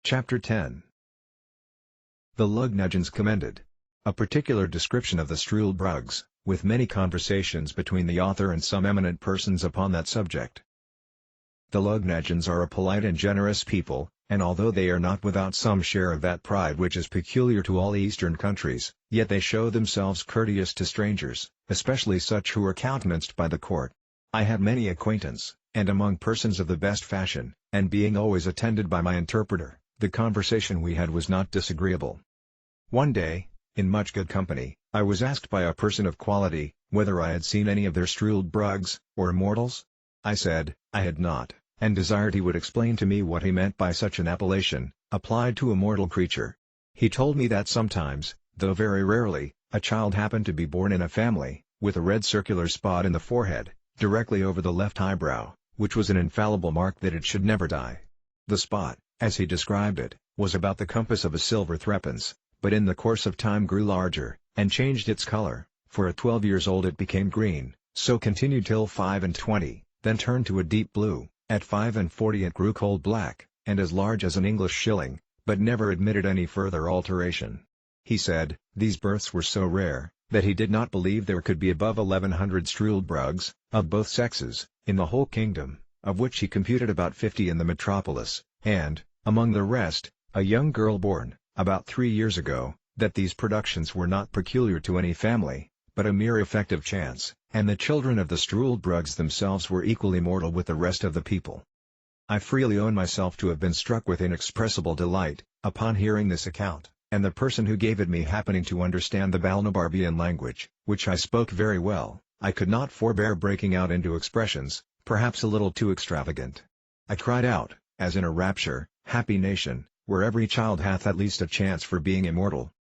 Chapter 10. The Lugnagins commended. A particular description of the Struldbrugs, with many conversations between the author and some eminent persons upon that subject. The Lugnagins are a polite and generous people, and although they are not without some share of that pride which is peculiar to all Eastern countries, yet they show themselves courteous to strangers, especially such who are countenanced by the court. I had many acquaintance, and among persons of the best fashion, and being always attended by my interpreter, the conversation we had was not disagreeable. One day, in much good company, I was asked by a person of quality, whether I had seen any of their Struldbrugs, or immortals? I said, I had not, and desired he would explain to me what he meant by such an appellation, applied to a mortal creature. He told me that sometimes, though very rarely, a child happened to be born in a family, with a red circular spot in the forehead, directly over the left eyebrow, which was an infallible mark that it should never die. The spot, as he described it, was about the compass of a silver threepence, but in the course of time grew larger, and changed its color, for at 12 years old it became green, so continued till 25, then turned to a deep blue, at 45 it grew coal black, and as large as an English shilling, but never admitted any further alteration. He said, these births were so rare, that he did not believe there could be above 1100 Struldbrugs, of both sexes, in the whole kingdom, of which he computed about 50 in the metropolis, and, among the rest, a young girl born, about 3 years ago, that these productions were not peculiar to any family, but a mere effect of chance, and the children of the Struldbrugs themselves were equally mortal with the rest of the people. I freely own myself to have been struck with inexpressible delight, upon hearing this account, and the person who gave it me happening to understand the Balnibarbian language, which I spoke very well, I could not forbear breaking out into expressions, perhaps a little too extravagant. I cried out, as in a rapture, happy nation, where every child hath at least a chance for being immortal.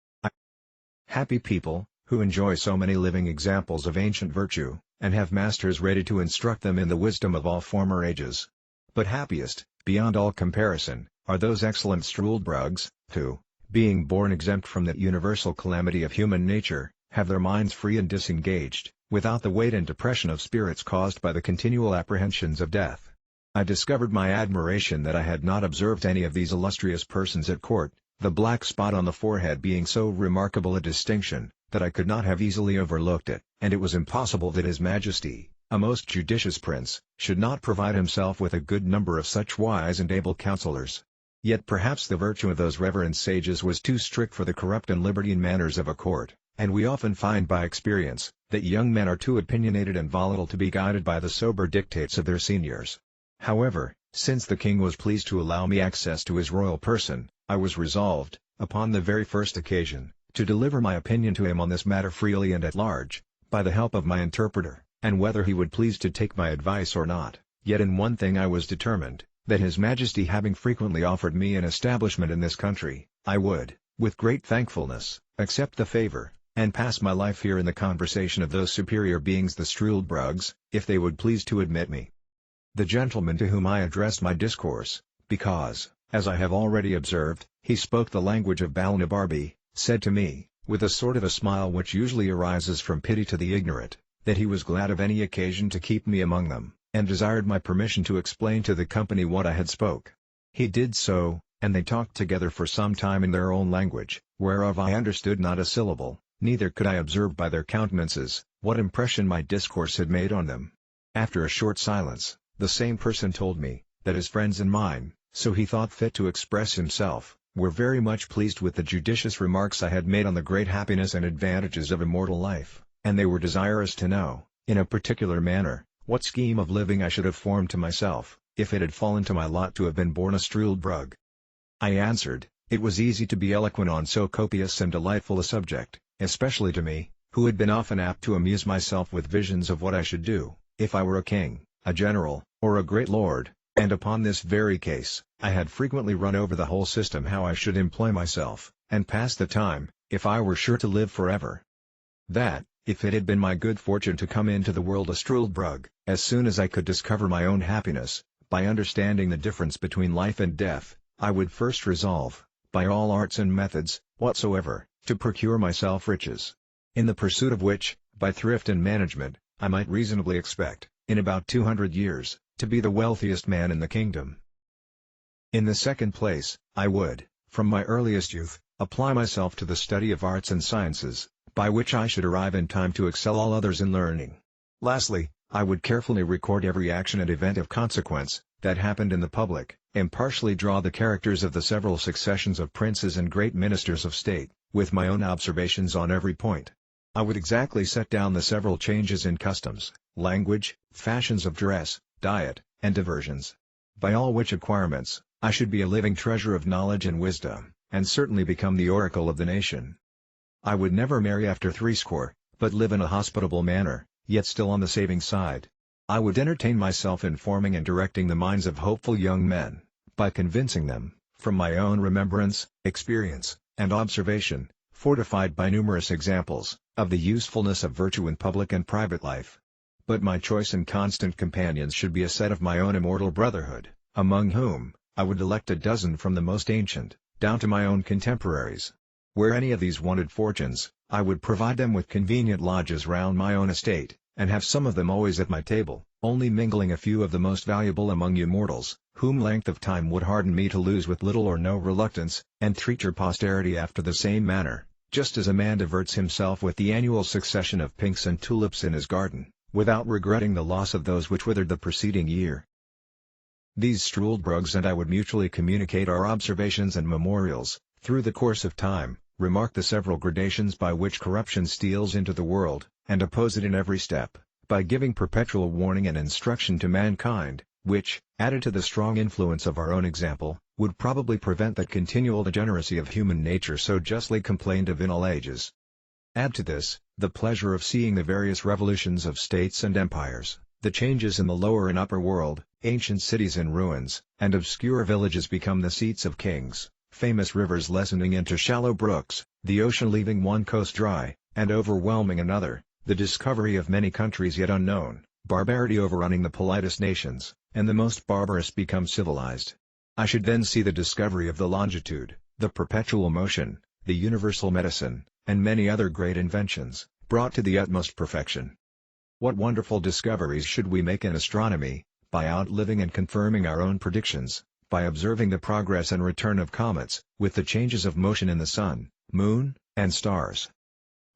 Happy people, who enjoy so many living examples of ancient virtue, and have masters ready to instruct them in the wisdom of all former ages. But happiest, beyond all comparison, are those excellent Struldbrugs, who, being born exempt from that universal calamity of human nature, have their minds free and disengaged, without the weight and depression of spirits caused by the continual apprehensions of death. I discovered my admiration that I had not observed any of these illustrious persons at court, the black spot on the forehead being so remarkable a distinction, that I could not have easily overlooked it, and it was impossible that His Majesty, a most judicious prince, should not provide himself with a good number of such wise and able counselors. Yet perhaps the virtue of those reverend sages was too strict for the corrupt and libertine manners of a court, and we often find by experience, that young men are too opinionated and volatile to be guided by the sober dictates of their seniors. However, since the king was pleased to allow me access to his royal person, I was resolved, upon the very first occasion, to deliver my opinion to him on this matter freely and at large, by the help of my interpreter, and whether he would please to take my advice or not. Yet in one thing I was determined, that His Majesty having frequently offered me an establishment in this country, I would, with great thankfulness, accept the favor, and pass my life here in the conversation of those superior beings the Struldbrugs, if they would please to admit me. The gentleman to whom I addressed my discourse, because, as I have already observed, he spoke the language of Balnibarbi, said to me, with a sort of a smile which usually arises from pity to the ignorant, that he was glad of any occasion to keep me among them, and desired my permission to explain to the company what I had spoke. He did so, and they talked together for some time in their own language, whereof I understood not a syllable, neither could I observe by their countenances, what impression my discourse had made on them. After a short silence, the same person told me, that his friends and mine, so he thought fit to express himself, were very much pleased with the judicious remarks I had made on the great happiness and advantages of immortal life, and they were desirous to know, in a particular manner, what scheme of living I should have formed to myself, if it had fallen to my lot to have been born a Struldbrug. I answered, it was easy to be eloquent on so copious and delightful a subject, especially to me, who had been often apt to amuse myself with visions of what I should do, if I were a king, a general, or a great lord, and upon this very case, I had frequently run over the whole system how I should employ myself, and pass the time, if I were sure to live forever. That, if it had been my good fortune to come into the world a Struldbrug, as soon as I could discover my own happiness, by understanding the difference between life and death, I would first resolve, by all arts and methods, whatsoever, to procure myself riches. In the pursuit of which, by thrift and management, I might reasonably expect, in about 200 years, to be the wealthiest man in the kingdom. In the second place, I would, from my earliest youth, apply myself to the study of arts and sciences, by which I should arrive in time to excel all others in learning. Lastly, I would carefully record every action and event of consequence, that happened in the public, impartially draw the characters of the several successions of princes and great ministers of state, with my own observations on every point. I would exactly set down the several changes in customs, language, fashions of dress, diet, and diversions. By all which acquirements, I should be a living treasure of knowledge and wisdom, and certainly become the oracle of the nation. I would never marry after threescore, but live in a hospitable manner, yet still on the saving side. I would entertain myself in forming and directing the minds of hopeful young men, by convincing them, from my own remembrance, experience, and observation, fortified by numerous examples, of the usefulness of virtue in public and private life. But my choice and constant companions should be a set of my own immortal brotherhood, among whom, I would elect a dozen from the most ancient, down to my own contemporaries. Where any of these wanted fortunes, I would provide them with convenient lodges round my own estate, and have some of them always at my table, only mingling a few of the most valuable among you mortals, whom length of time would harden me to lose with little or no reluctance, and treat your posterity after the same manner, just as a man diverts himself with the annual succession of pinks and tulips in his garden, without regretting the loss of those which withered the preceding year. These Struldbrugs and I would mutually communicate our observations and memorials, through the course of time, remark the several gradations by which corruption steals into the world, and oppose it in every step, by giving perpetual warning and instruction to mankind, which, added to the strong influence of our own example, would probably prevent that continual degeneracy of human nature so justly complained of in all ages. Add to this, the pleasure of seeing the various revolutions of states and empires, the changes in the lower and upper world, ancient cities in ruins, and obscure villages become the seats of kings, famous rivers lessening into shallow brooks, the ocean leaving one coast dry, and overwhelming another, the discovery of many countries yet unknown, barbarity overrunning the politest nations, and the most barbarous become civilized. I should then see the discovery of the longitude, the perpetual motion, the universal medicine, and many other great inventions, brought to the utmost perfection. What wonderful discoveries should we make in astronomy, by outliving and confirming our own predictions, by observing the progress and return of comets, with the changes of motion in the sun, moon, and stars.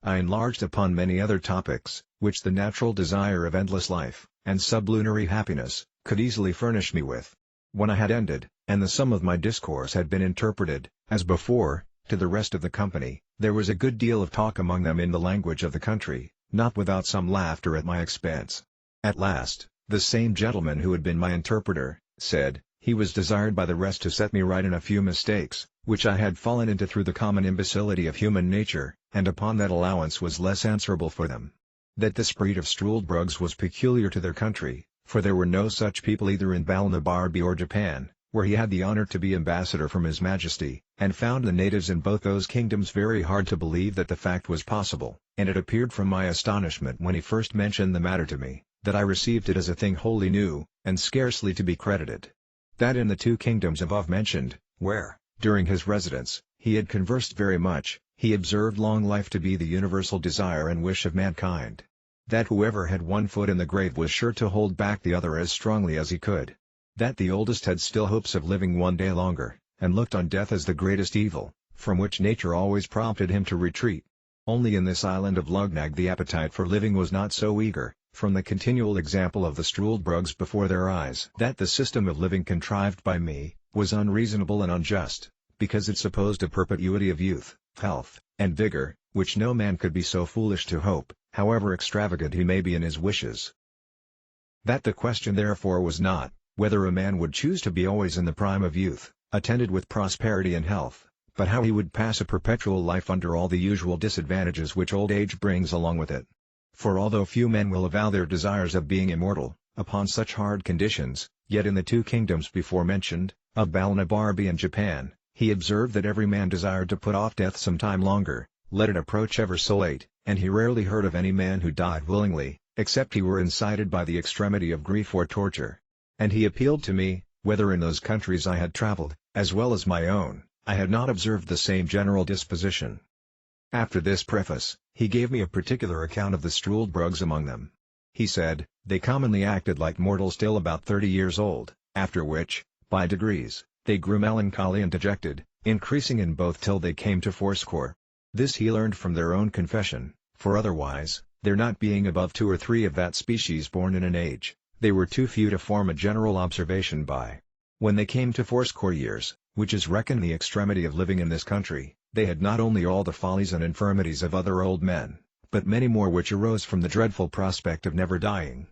I enlarged upon many other topics, which the natural desire of endless life, and sublunary happiness, could easily furnish me with. When I had ended, and the sum of my discourse had been interpreted, as before, to the rest of the company, there was a good deal of talk among them in the language of the country, not without some laughter at my expense. At last, the same gentleman who had been my interpreter, said, he was desired by the rest to set me right in a few mistakes, which I had fallen into through the common imbecility of human nature, and upon that allowance was less answerable for them. That this breed of Struldbrugs was peculiar to their country, for there were no such people either in Balnibarbi or Japan, where he had the honor to be ambassador from His Majesty, and found the natives in both those kingdoms very hard to believe that the fact was possible, and it appeared from my astonishment when he first mentioned the matter to me, that I received it as a thing wholly new, and scarcely to be credited. That in the two kingdoms above mentioned, where, during his residence, he had conversed very much, he observed long life to be the universal desire and wish of mankind. That whoever had one foot in the grave was sure to hold back the other as strongly as he could. That the oldest had still hopes of living one day longer, and looked on death as the greatest evil, from which nature always prompted him to retreat. Only in this island of Lugnag the appetite for living was not so eager, from the continual example of the Struldbrugs before their eyes. That the system of living contrived by me, was unreasonable and unjust, because it supposed a perpetuity of youth, health, and vigor, which no man could be so foolish to hope, however extravagant he may be in his wishes. That the question therefore was not, whether a man would choose to be always in the prime of youth, attended with prosperity and health, but how he would pass a perpetual life under all the usual disadvantages which old age brings along with it. For although few men will avow their desires of being immortal, upon such hard conditions, yet in the two kingdoms before mentioned, of Balnibarbi and Japan, he observed that every man desired to put off death some time longer, let it approach ever so late, and he rarely heard of any man who died willingly, except he were incited by the extremity of grief or torture. And he appealed to me, whether in those countries I had travelled, as well as my own, I had not observed the same general disposition. After this preface, he gave me a particular account of the Struldbrugs among them. He said, they commonly acted like mortals till about 30 years old, after which, by degrees, They grew melancholy and dejected, increasing in both till they came to fourscore. This he learned from their own confession, for otherwise, there not being above 2 or 3 of that species born in an age, they were too few to form a general observation by. When they came to fourscore years, which is reckoned the extremity of living in this country, they had not only all the follies and infirmities of other old men, but many more which arose from the dreadful prospect of never dying.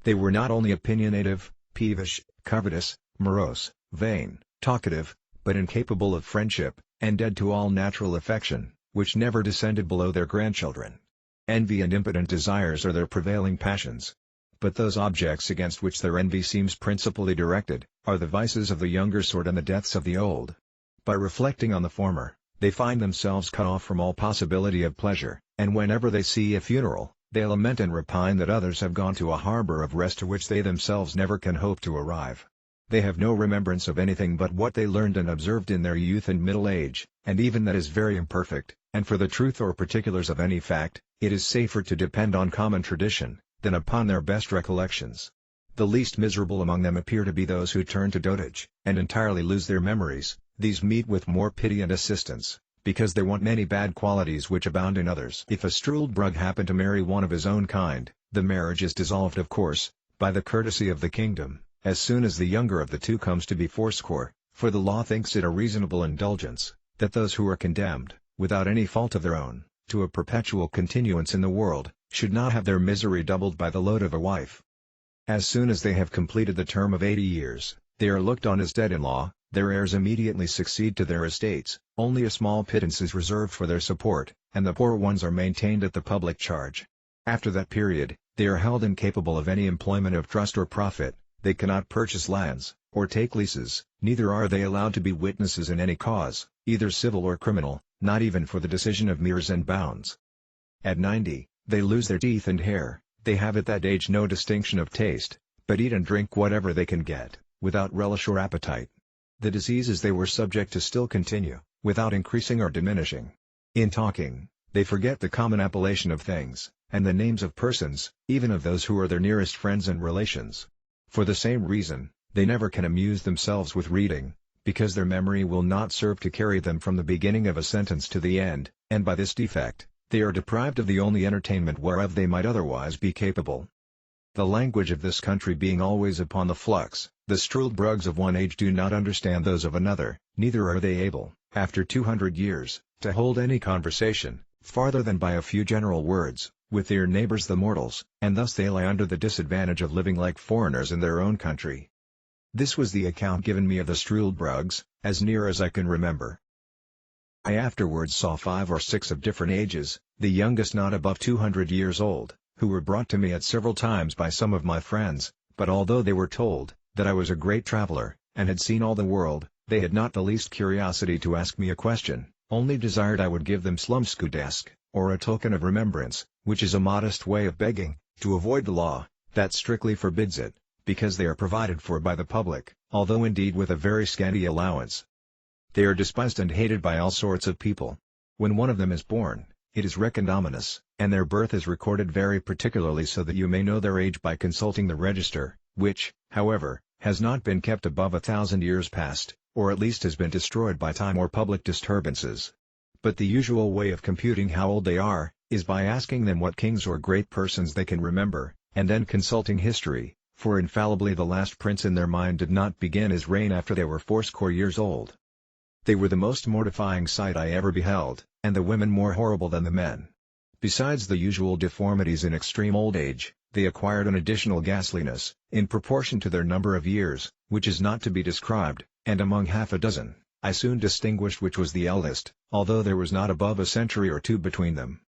They were not only opinionative, peevish, covetous, morose, vain, talkative, but incapable of friendship, and dead to all natural affection, which never descended below their grandchildren. Envy and impotent desires are their prevailing passions. But those objects against which their envy seems principally directed, are the vices of the younger sort and the deaths of the old. By reflecting on the former, they find themselves cut off from all possibility of pleasure, and whenever they see a funeral, they lament and repine that others have gone to a harbor of rest to which they themselves never can hope to arrive. They have no remembrance of anything but what they learned and observed in their youth and middle age, and even that is very imperfect, and for the truth or particulars of any fact, it is safer to depend on common tradition, than upon their best recollections. The least miserable among them appear to be those who turn to dotage, and entirely lose their memories. These meet with more pity and assistance, because they want many bad qualities which abound in others. If a Struldbrug happen to marry one of his own kind, the marriage is dissolved of course, by the courtesy of the kingdom, as soon as the younger of the two comes to be fourscore, for the law thinks it a reasonable indulgence, that those who are condemned, without any fault of their own, to a perpetual continuance in the world, should not have their misery doubled by the load of a wife. As soon as they have completed the term of 80 years, they are looked on as dead-in-law, their heirs immediately succeed to their estates, only a small pittance is reserved for their support, and the poor ones are maintained at the public charge. After that period, they are held incapable of any employment of trust or profit, they cannot purchase lands, or take leases, neither are they allowed to be witnesses in any cause, either civil or criminal, not even for the decision of meres and bounds. At 90, they lose their teeth and hair, they have at that age no distinction of taste, but eat and drink whatever they can get, without relish or appetite. The diseases they were subject to still continue, without increasing or diminishing. In talking, they forget the common appellation of things, and the names of persons, even of those who are their nearest friends and relations. For the same reason, they never can amuse themselves with reading, because their memory will not serve to carry them from the beginning of a sentence to the end, and by this defect, they are deprived of the only entertainment whereof they might otherwise be capable. The language of this country being always upon the flux, the Struldbrugs of one age do not understand those of another, neither are they able, after 200 years, to hold any conversation, farther than by a few general words, with their neighbors the mortals, and thus they lie under the disadvantage of living like foreigners in their own country. This was the account given me of the Struldbrugs, as near as I can remember. I afterwards saw 5 or 6 of different ages, the youngest not above 200 years old, who were brought to me at several times by some of my friends, but although they were told that I was a great traveler, and had seen all the world, they had not the least curiosity to ask me a question, only desired I would give them slumskudesk, or a token of remembrance, which is a modest way of begging, to avoid the law, that strictly forbids it, because they are provided for by the public, although indeed with a very scanty allowance. They are despised and hated by all sorts of people. When one of them is born, it is reckoned ominous, and their birth is recorded very particularly so that you may know their age by consulting the register, which, however, has not been kept above 1,000 years past, or at least has been destroyed by time or public disturbances. But the usual way of computing how old they are, is by asking them what kings or great persons they can remember, and then consulting history, for infallibly the last prince in their mind did not begin his reign after they were fourscore years old. They were the most mortifying sight I ever beheld, and the women more horrible than the men. Besides the usual deformities in extreme old age, they acquired an additional ghastliness, in proportion to their number of years, which is not to be described, and among half a dozen, I soon distinguished which was the eldest, although there was not above a century or two between them.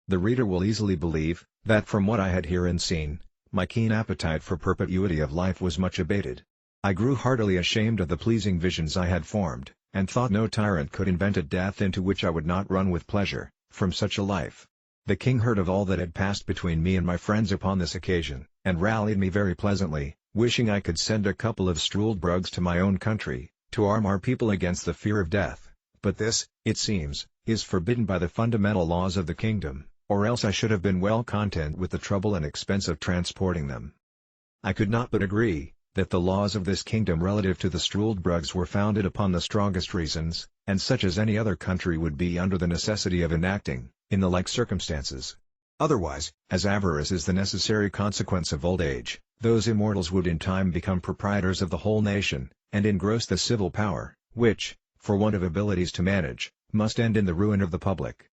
The reader will easily believe, that from what I had herein seen, my keen appetite for perpetuity of life was much abated. I grew heartily ashamed of the pleasing visions I had formed, and thought no tyrant could invent a death into which I would not run with pleasure, from such a life. The king heard of all that had passed between me and my friends upon this occasion, and rallied me very pleasantly, wishing I could send a couple of Struldbrugs to my own country, to arm our people against the fear of death, but this, it seems, is forbidden by the fundamental laws of the kingdom, or else I should have been well content with the trouble and expense of transporting them. I could not but agree, that the laws of this kingdom relative to the Struldbrugs were founded upon the strongest reasons, and such as any other country would be under the necessity of enacting, in the like circumstances. Otherwise, as avarice is the necessary consequence of old age, those immortals would in time become proprietors of the whole nation, and engross the civil power, which, for want of abilities to manage, must end in the ruin of the public.